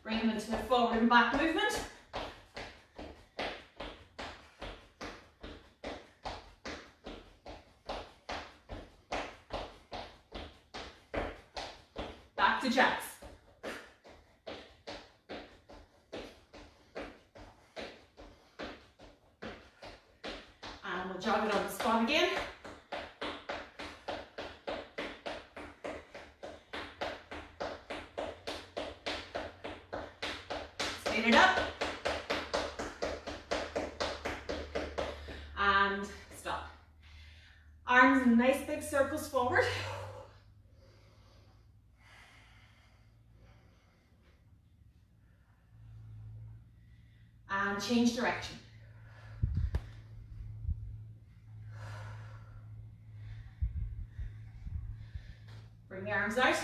Bring them into a forward and back movement. Back to jacks. And we'll jog it on the spot again. Straighten it up. And stop. Arms in nice big circles forward. And change direction. Bring the arms out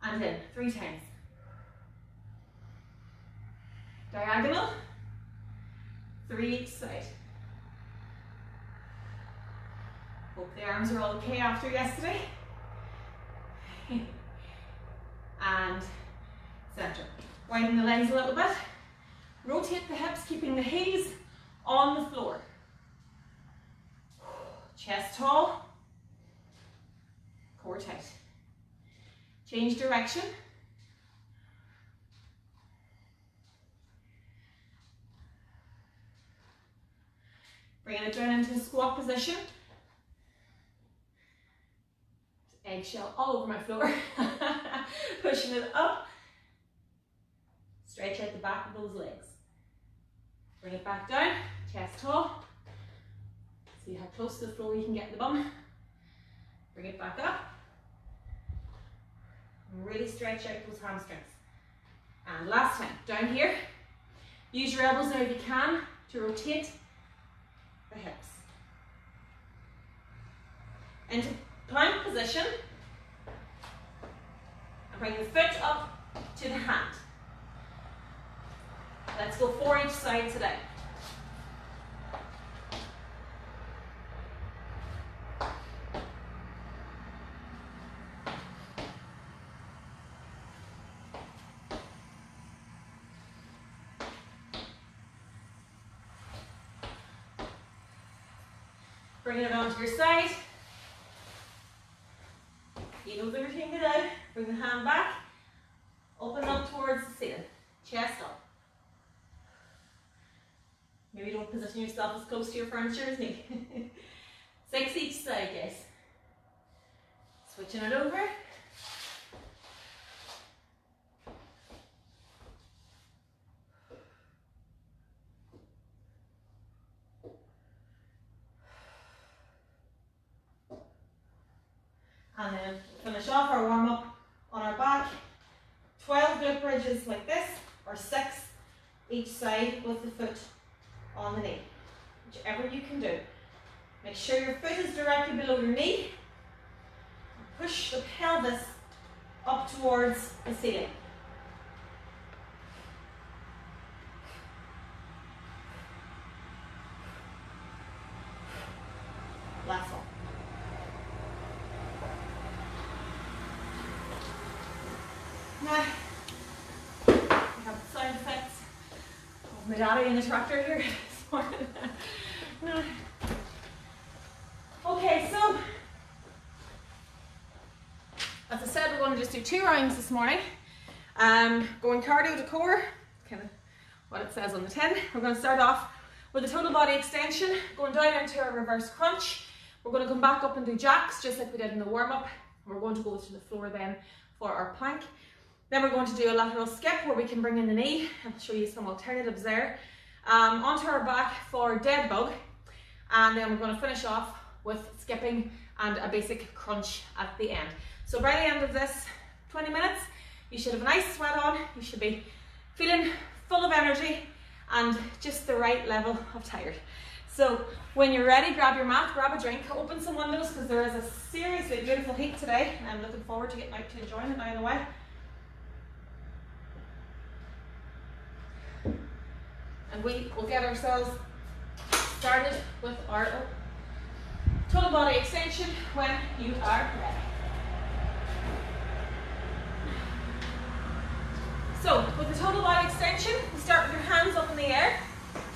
and in 3 times. Diagonal, 3 each side. Hope the arms are all okay after yesterday. And center. Widen the legs a little bit. Rotate the hips, keeping the heels on the floor. Chest tall. Core tight. Change direction. Bringing it down into a squat position. Eggshell all over my floor. Pushing it up. Stretch out the back of those legs. Bring it back down, chest tall. See how close to the floor you can get the bum. Bring it back up. And really stretch out those hamstrings. And last time, down here. Use your elbows now if you can to rotate the hips. Into plank position. And bring the foot up to the hand. Let's go 4 each side today. Bring it onto your side. You know the routine today. Bring the hand back. Open up towards the ceiling. Chest up. Maybe don't position yourself as close to your furniture as me. 6 each side, guys. Switching it over. And then finish off our warm up on our back. 12 glute bridges like this, or 6 each side with the foot on the knee, whichever you can do. Make sure your foot is directly below your knee. Push the pelvis up towards the ceiling. Last one. Now, we have the sound effects of my daddy in the tractor here this morning. Okay, so as I said, we're going to just do 2 rounds this morning. Going cardio to core, kind of what it says on the tin. We're going to start off with a total body extension, going down into a reverse crunch. We're going to come back up and do jacks, just like we did in the warm-up. We're going to go to the floor then for our plank. Then we're going to do a lateral skip where we can bring in the knee. I'll show you some alternatives there. Onto our back for dead bug. And then we're going to finish off with skipping and a basic crunch at the end. So by the end of this 20 minutes, you should have a nice sweat on. You should be feeling full of energy and just the right level of tired. So when you're ready, grab your mat, grab a drink, open some windows because there is a seriously beautiful heat today. And I'm looking forward to getting out to enjoying it now in a while. And we will get ourselves started with our total body extension when you are ready. So, So with the total body extension, you start with your hands up in the air.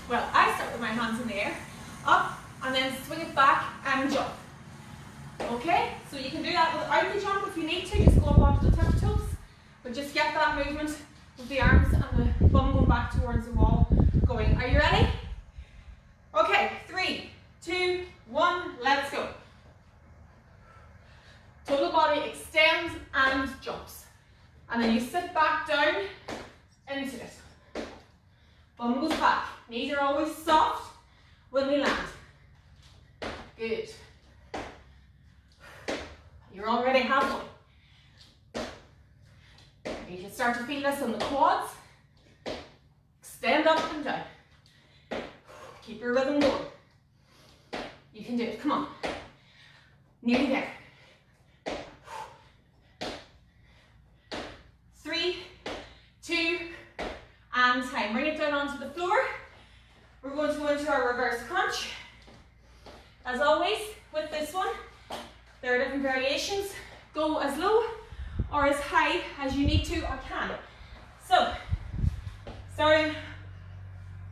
Well, I start with my hands in the air, up, and then swing it back and jump. Okay, so you can do that without the jump if you need to, just go up onto the tiptoes, but just get that movement with the arms and the bum going back towards the wall going. Are you ready? Okay, 3, 2, 1, let's go. Total body extends and jumps. And then you sit back down into it. Bum goes back. Knees are always soft when we land. Good. You're already halfway. You can start to feel this on the quads. Extend up and down. Keep your rhythm going. You can do it. Come on. Nearly there. 3, 2, and time. Bring it down onto the floor. We're going to go into our reverse crunch. As always, with this one, there are different variations. Go as low or as high as you need to or can. So, starting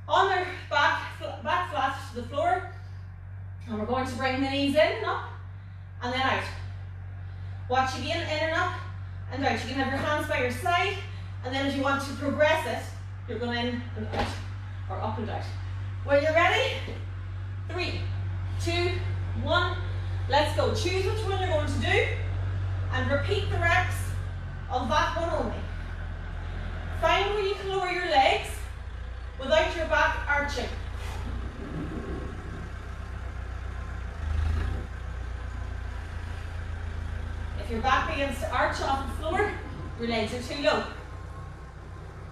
on their back flat to the floor, and we're going to bring the knees in and up, and then out. Watch again, in and up, and out. You can have your hands by your side, and then if you want to progress it, you're going in and out, or up and out. When you're ready, 3, 2, 1, let's go. Choose which one you're going to do, and repeat the reps of that one only. Find where you can lower your legs without your back arching. If your back begins to arch off the floor, your legs are too low.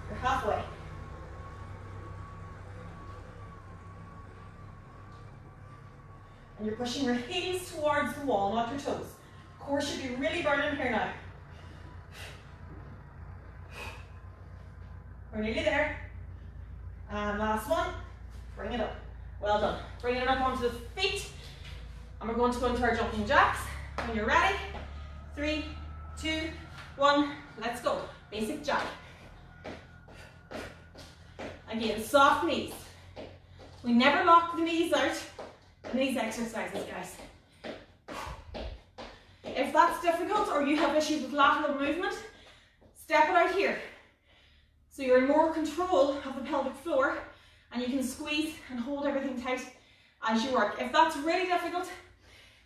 You're halfway. And you're pushing your heels towards the wall, not your toes. Core should be really burning here now. We're nearly there. And last one, bring it up. Well done. Bring it up onto the feet. And we're going to go into our jumping jacks. When you're ready, 3, 2, 1, let's go. Basic jack. Again, soft knees. We never lock the knees out in these exercises, guys. If that's difficult or you have issues with lateral movement, step it out here. So you're in more control of the pelvic floor and you can squeeze and hold everything tight as you work. If that's really difficult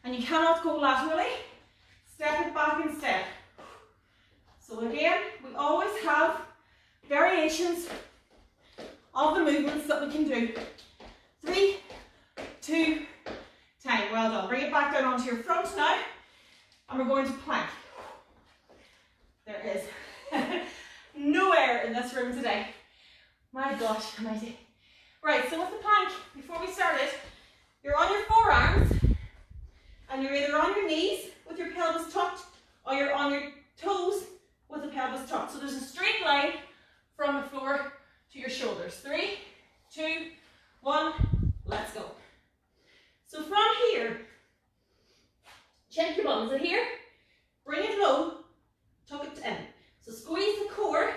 and you cannot go laterally, step it back instead. So again, we always have variations of the movements that we can do. 3, 2, time. Well done. Bring it back down onto your front now. And we're going to plank. There is no air in this room today. My gosh, amazing. Right, so with the plank, before we started, you're on your forearms and you're either on your knees with your pelvis tucked or you're on your toes with the pelvis tucked. So there's a straight line from the floor to your shoulders. 3, 2, 1, let's go. So from here, check your bum. Is it here? Bring it low, tuck it in. So squeeze the core,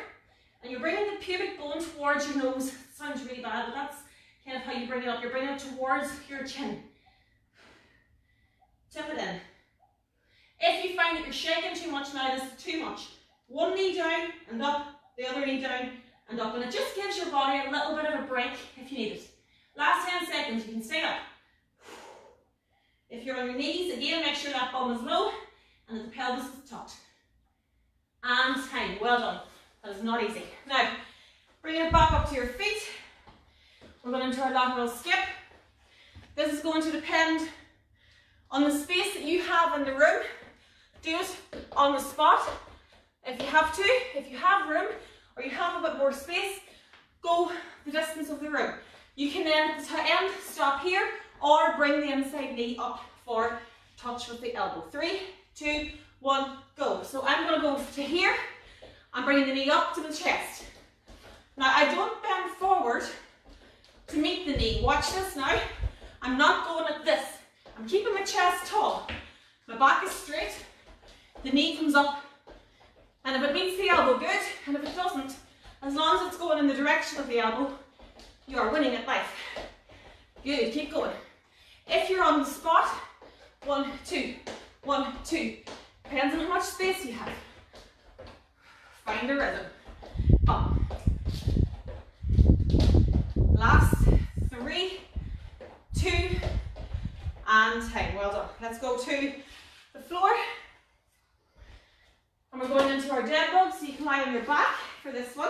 and you're bringing the pubic bone towards your nose. Sounds really bad, but that's kind of how you bring it up. You're bringing it towards your chin. Tip it in. If you find that you're shaking too much now, this is too much. One knee down and up, the other knee down and up. And it just gives your body a little bit of a break if you need it. Last 10 seconds, you can stay up. If you're on your knees, again, make sure that bum is low and that the pelvis is tucked. And time. Well done. That is not easy. Now, bring it back up to your feet. We're going into our lateral skip. This is going to depend on the space that you have in the room. Do it on the spot if you have to. If you have room or you have a bit more space, go the distance of the room. You can then at the end stop here or bring the inside knee up for touch with the elbow. 3, 2, 1, go. So I'm going to go to here. I'm bringing the knee up to the chest. Now I don't bend forward to meet the knee. Watch this now. I'm not going like this. I'm keeping my chest tall. My back is straight. The knee comes up. And if it meets the elbow, good. And if it doesn't, As long as it's going in the direction of the elbow, you are winning at life. Good, keep going. If you're on the spot, 1, 2, 1, 2. Depends on how much space you have. Find a rhythm. Up. Last 3, 2, and time. Well done. Let's go to the floor. And we're going into our dead bug, so you can lie on your back for this one.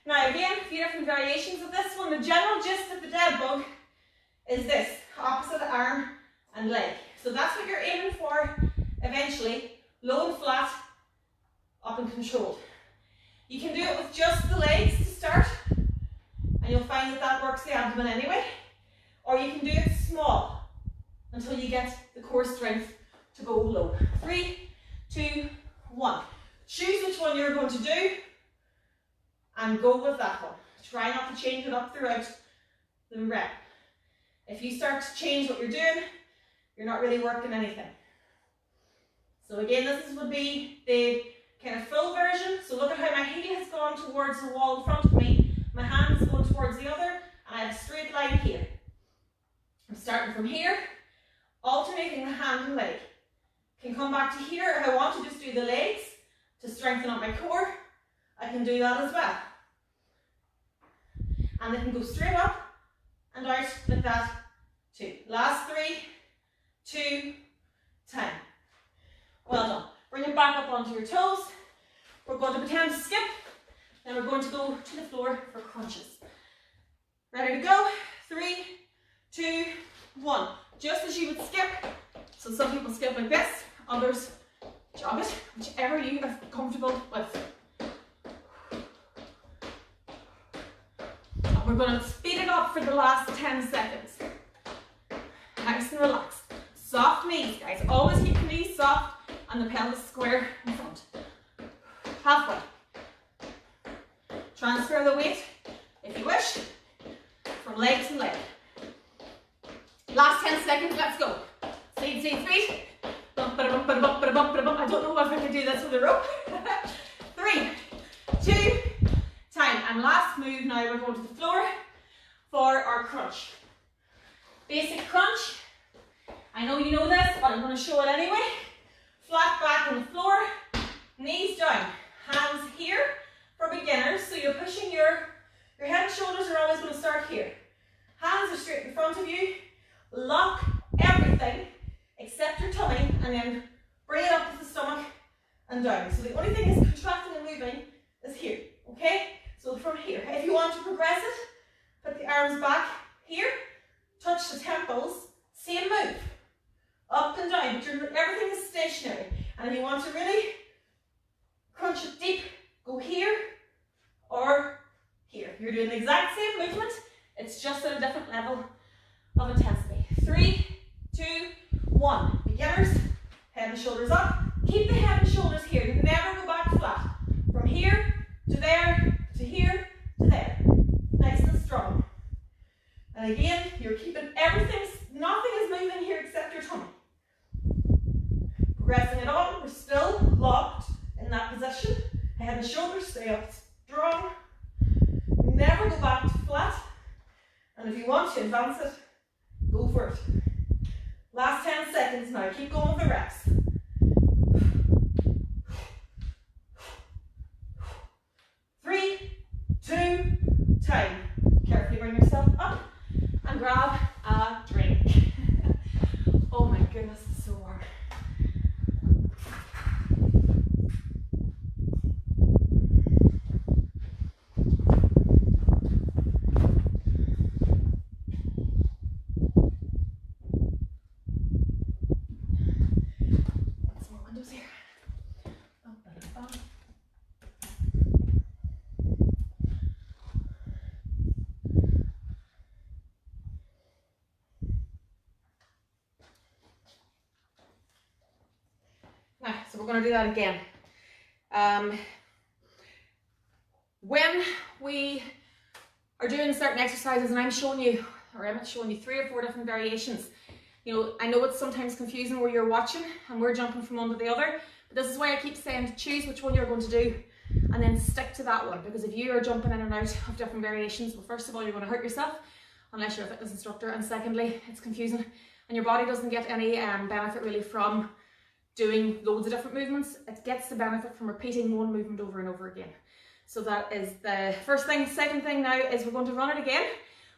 Now again, a few different variations of this one. The general gist of the dead bug is this, opposite arm and leg. So that's what you're aiming for eventually, low and flat, up and controlled. You can do it with just the legs to start, and you'll find that that works the abdomen anyway. Or you can do it small until you get the core strength to go low. 3, 2, 1. Choose which one you're going to do and go with that one. Try not to change it up throughout the rep. If you start to change what you're doing, you're not really working anything. So again, this would be the kind of full version. So look at how my heel has gone towards the wall in front of me, my hand is going towards the other, and I have a straight line here. I'm starting from here, alternating the hand and leg. Can come back to here. If I want to just do the legs to strengthen up my core, I can do that as well. And they can go straight up and out like that too. Last 3, 2, time. Well done. Bring it back up onto your toes. We're going to pretend to skip. Then we're going to go to the floor for crunches. Ready to go? 3, 2, 1. Just as you would skip. So some people skip like this, others jog it, whichever you are comfortable with. And we're going to speed it up for the last 10 seconds. Nice and relaxed. Soft knees, guys. Always keep the knees soft and the pelvis square in front. Halfway. Transfer the weight, if you wish, from leg to leg. Last 10 seconds, let's go. Speed, speed, speed. Bump, ba-da-bump, ba-da-bump, ba-da-bump, ba-da-bump. I don't know if I can do this with a rope. 3, 2, time. And last move, now we're going to the floor for our crunch. Basic crunch. I know you know this, but I'm going to show it anyway. Flat back on the floor, knees down, hands here for beginners. So you're pushing your head and shoulders are always going to start here. Hands are straight in front of you. Lock everything except your tummy and then bring it up with the stomach and down. So the only thing is contracting and moving is here, okay? So from here. If you want to progress it, put the arms back here, touch the temples, same move. Up and down, but everything is stationary. And if you want to really crunch it deep, go here or here. You're doing the exact same movement, it's just at a different level of intensity. 3, 2, 1. Beginners, head and shoulders up. Keep the head and shoulders here. Never go back flat. From here to there, to here, to there. Nice and strong. And again, you're keeping everything, nothing is moving here except your tummy. Progressing it on, we're still locked in that position. Head and shoulders stay up strong. Never go back to flat. And if you want to advance it, go for it. Last 10 seconds now. Keep going with the reps. 3, 2, time. Carefully bring yourself up and grab a drink. Oh my goodness, it's so warm. So we're going to do that again. When we are doing certain exercises and I'm showing you, or Emma's showing you 3 or 4 different variations, you know, I know it's sometimes confusing where you're watching and we're jumping from one to the other, but this is why I keep saying to choose which one you're going to do and then stick to that one, because if you are jumping in and out of different variations, well, first of all, you're going to hurt yourself unless you're a fitness instructor, and secondly, it's confusing and your body doesn't get any benefit really from doing loads of different movements. It gets the benefit from repeating one movement over and over again. So that is the first thing. Second thing now is we're going to run it again.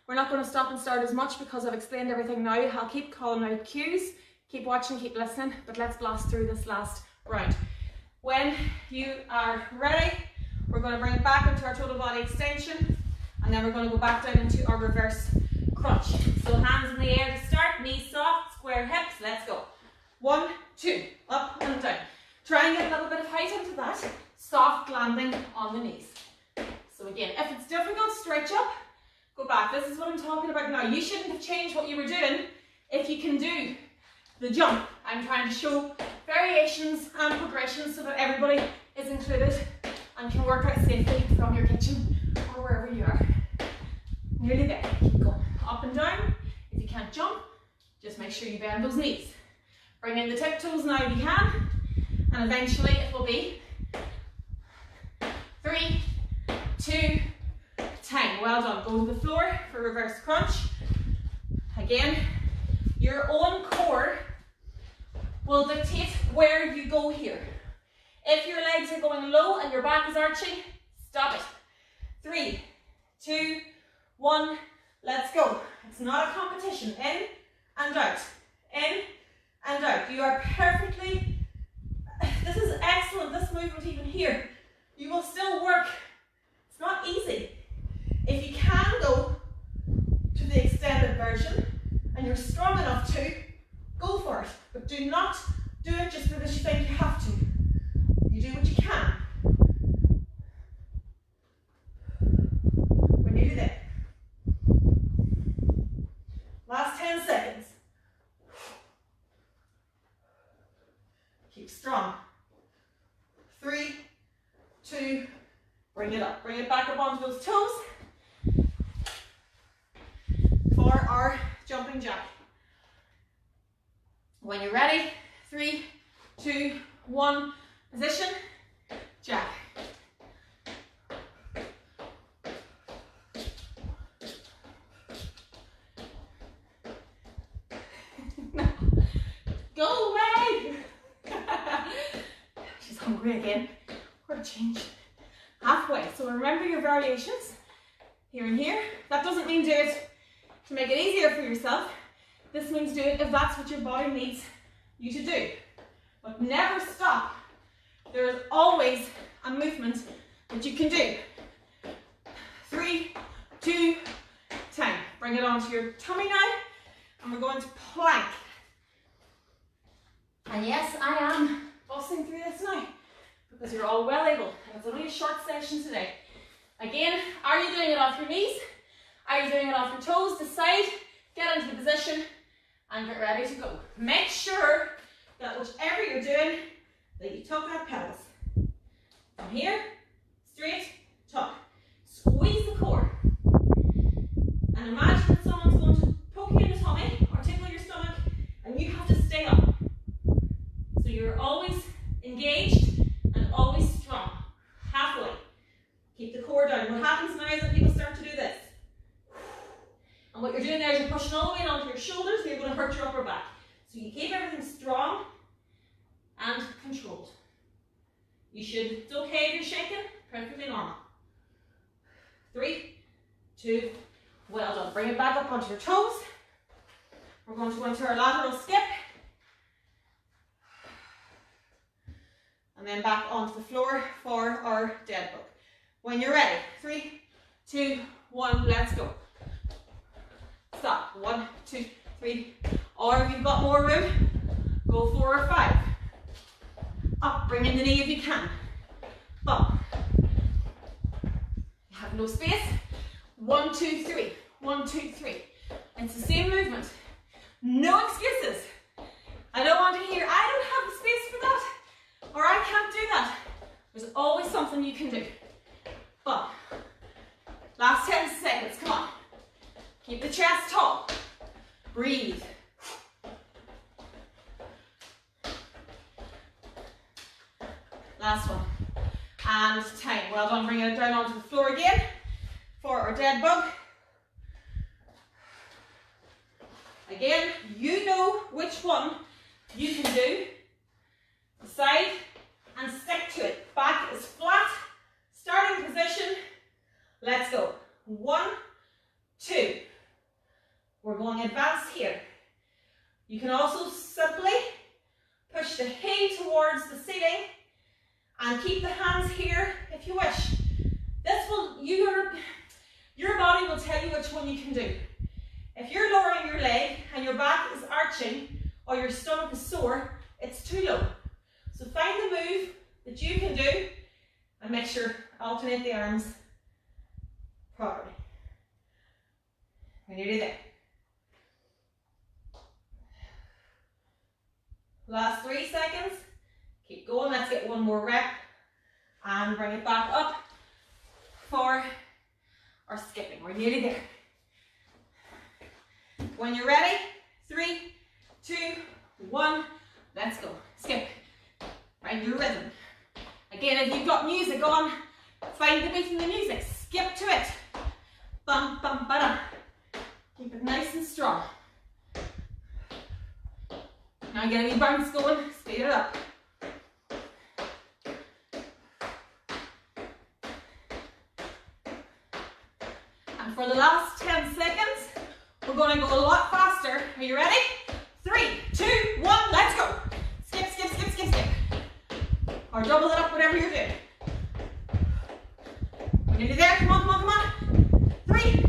We're not going to stop and start as much because I've explained everything now. I'll keep calling out cues, keep watching, keep listening, but let's blast through this last round. When you are ready, we're going to bring it back into our total body extension, and then we're going to go back down into our reverse crunch. So hands in the air to start, knees soft, square hips, let's go. 1, 2, up and down. Try and get a little bit of height into that. Soft landing on the knees. So again, if it's difficult, stretch up, go back. This is what I'm talking about now. You shouldn't have changed what you were doing if you can do the jump. I'm trying to show variations and progressions so that everybody is included and can work out safely from your kitchen or wherever you are. Nearly there. Keep going. Up and down. If you can't jump, just make sure you bend those knees. Bring in the tiptoes now if you can, and eventually it will be 3, 2, time. Well done. Go to the floor for reverse crunch. Again, your own core will dictate where you go here. If your legs are going low and your back is arching, stop it. 3, 2, 1, let's go. It's not a competition. In and out. In and out. You are perfectly, this is excellent, this movement even here. You will still work. It's not easy. If you can go to the extended version and you're strong enough to, go for it. But do not do it just because you think you have to. You do what you can. We're nearly there. Last 10 seconds. Keep strong. 3, 2, bring it up. Bring it back up onto those toes for our jumping jack. When you're ready, 3, 2, 1, position, jack. Go away! She's hungry again. We're gonna change halfway. So remember your variations here and here. That doesn't mean do it to make it easier for yourself. This means do it if that's what your body needs you to do. But never stop. There is always a movement that you can do. 3, 2, time. Bring it onto your tummy now, and we're going to plank. And yes, I am bossing through this now because you're all well able, and it's only a short session today. Again, are you doing it off your knees? Are you doing it off your toes? Decide, get into the position, and get ready to go. Make sure that whichever you're doing, that you tuck that pelvis. From here, straight, tuck. Squeeze the core. And imagine that someone's going to poke you in the tummy or tickle your stomach, and you have to stay up. So you're always engaged and always strong. Halfway. Keep the core down. What happens now is that people start to do this. And what you're doing there is you're pushing all the way onto your shoulders, and you're going to hurt your upper back. So you keep everything strong and controlled. It's okay if you're shaking, perfectly normal. 3, 2, well done. Bring it back up onto your toes. We're going to go into our lateral skip. And then back onto the floor for our dead bug. When you're ready, 3, 2, 1, let's go. Stop. 1, 2, 3. Or if you've got more room, go 4 or 5. Up, bring in the knee if you can. Up. You have no space. 1, 2, 3. 1, 2, 3. It's the same movement. No excuses. I don't want to hear, I don't have the space for that, or I can't do that. There's always something you can do. But last 10 seconds, come on. Keep the chest tall. Breathe. Last one. and time. Well done, bringing it down onto the floor again for our dead bug. Again, you know which one you can do. Side and stick to it. Back is flat. Starting position. Let's go. 1, 2. We're going advanced here. You can also simply push the heel towards the ceiling and keep the hands here if you wish. This will, your body will tell you which one you can do. If you're lowering your leg and your back is arching or your stomach is sore, it's too low. So find the move that you can do and make sure alternate the arms properly. We're nearly there. Last 3 seconds. Keep going. Let's get one more rep and bring it back up for our skipping. We're nearly there. When you're ready, 3, 2, 1, let's go. Skip. Find your rhythm. Again, if you've got music on, find the beat in the music. Skip to it. Bum, bum, ba-dum. Keep it nice and strong. Now get a wee bounce going, speed it up. And for the last 10 seconds, we're going to go a lot faster. Are you ready? 3, 2, 1, let's go. Skip, skip, skip, skip, skip. Or double it up, whatever you're doing. We're nearly there. Come on, come on, come on. 3,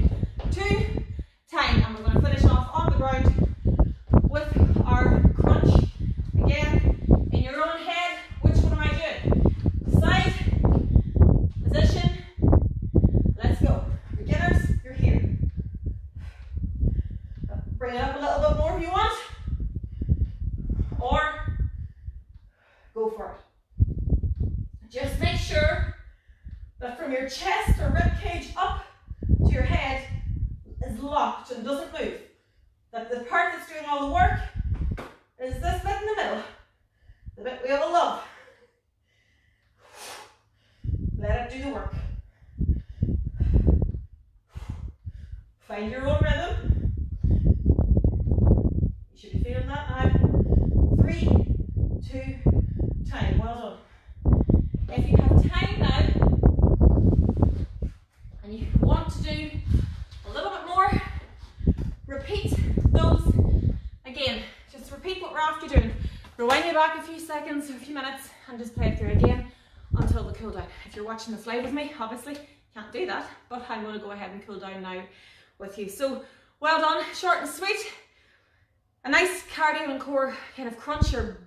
2, time. And we're going to finish off on the ground with our crunch. Again, in your own head, which one am I doing? Side, position, let's go. Beginners, you're here. Bring it up a little bit more if you want, or go for it. Just make sure that from your chest or rib cage up to your head is locked and doesn't move. That the part that's doing all the work is this bit in the middle, the bit we all love. Let it do the work. Find your own rhythm. You should be feeling that now. 3, 2, time. Well done. If you have time now, and you want to do a little bit more, repeat those again. Just repeat what we're after doing. Rewind it back a few seconds or a few minutes and just play it through again until the cool down. If you're watching this live with me, obviously can't do that, but I'm going to go ahead and cool down now with you. So well done, short and sweet. A nice cardio and core kind of crunch or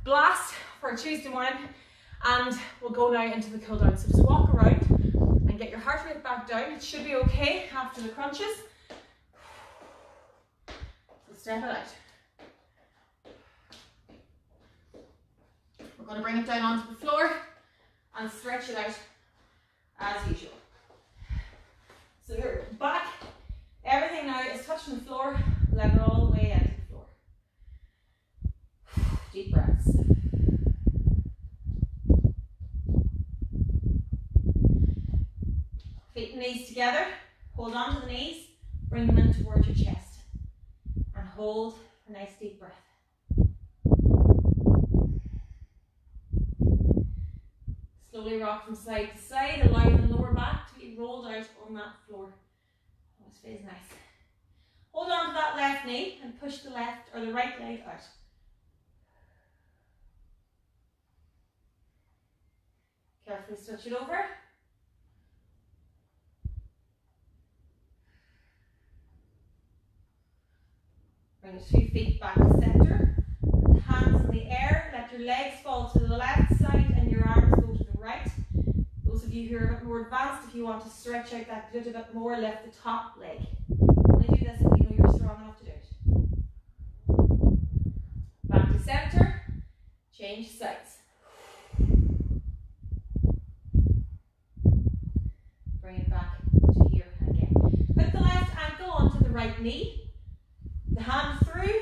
blast for a Tuesday morning, and we'll go now into the cool down. So just walk around and get your heart rate back down. It should be okay after the crunches. So step it out. We're going to bring it down onto the floor and stretch it out as usual. So your back, everything now is touching the floor, let it all the way into the floor. Deep breaths. Feet and knees together, hold on to the knees, bring them in towards your chest, and hold a nice deep breath. Slowly rock from side to side, allow the lower back to be rolled out on that floor. Oh, this feels nice. Hold on to that left knee and push the left or the right leg out. Carefully switch it over. Bring the 2 feet back to center. Hands in the air. Let your legs fall to the left side and your arms go to the right. Those of you who are a bit more advanced, if you want to stretch out that glute a bit more, lift the top leg. Only do this if you know you're strong enough to do it. Back to center. Change sides. Bring it back to here again. Put the left ankle onto the right knee. The hand through,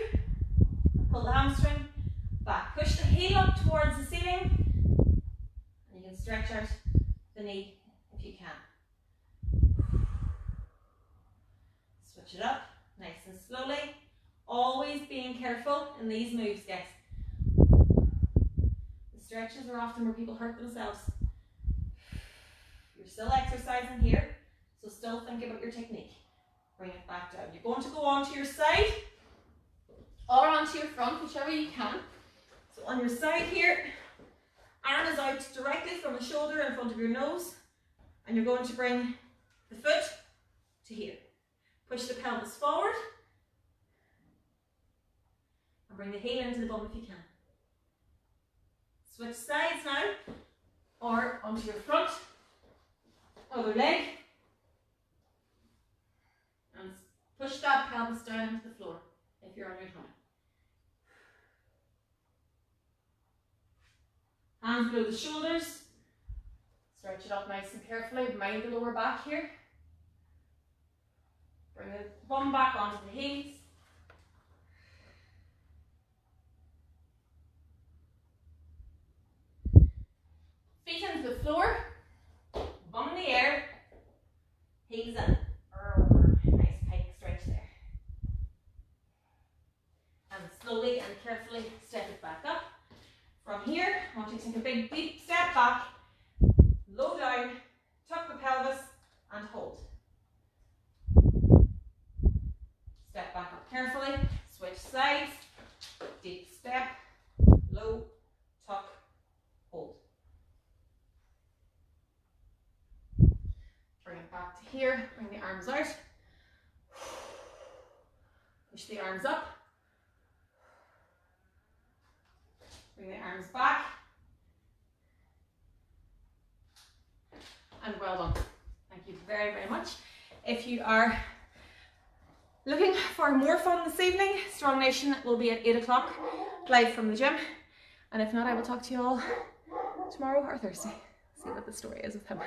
pull the hamstring back. Push the heel up towards the ceiling. And you can stretch out the knee if you can. Switch it up, nice and slowly. Always being careful in these moves, guys. The stretches are often where people hurt themselves. You're still exercising here, so still think about your technique. Bring it back down. You're going to go onto your side or onto your front, whichever you can. So on your side here, arm is out directly from the shoulder in front of your nose, and you're going to bring the foot to here. Push the pelvis forward and bring the heel into the bum if you can. Switch sides now, or onto your front, other leg, and push that pelvis down into the floor if you're on your tummy. Hands below the shoulders, stretch it up nice and carefully, mind the lower back here. Bring the bum back onto the heels. Feet into the floor, bum in the air, heels in. Nice pike stretch there. And slowly and carefully step it back up. From here, I want you to take a big deep step back, low down, tuck the pelvis and hold. Step back up carefully, switch sides, deep step, low, tuck, hold. Bring it back to here, bring the arms out. Push the arms up. Bring the arms back. And well done. Thank you very, very much. If you are looking for more fun this evening, Strong Nation will be at 8 o'clock live from the gym. And if not, I will talk to you all tomorrow or Thursday. See what the story is with him.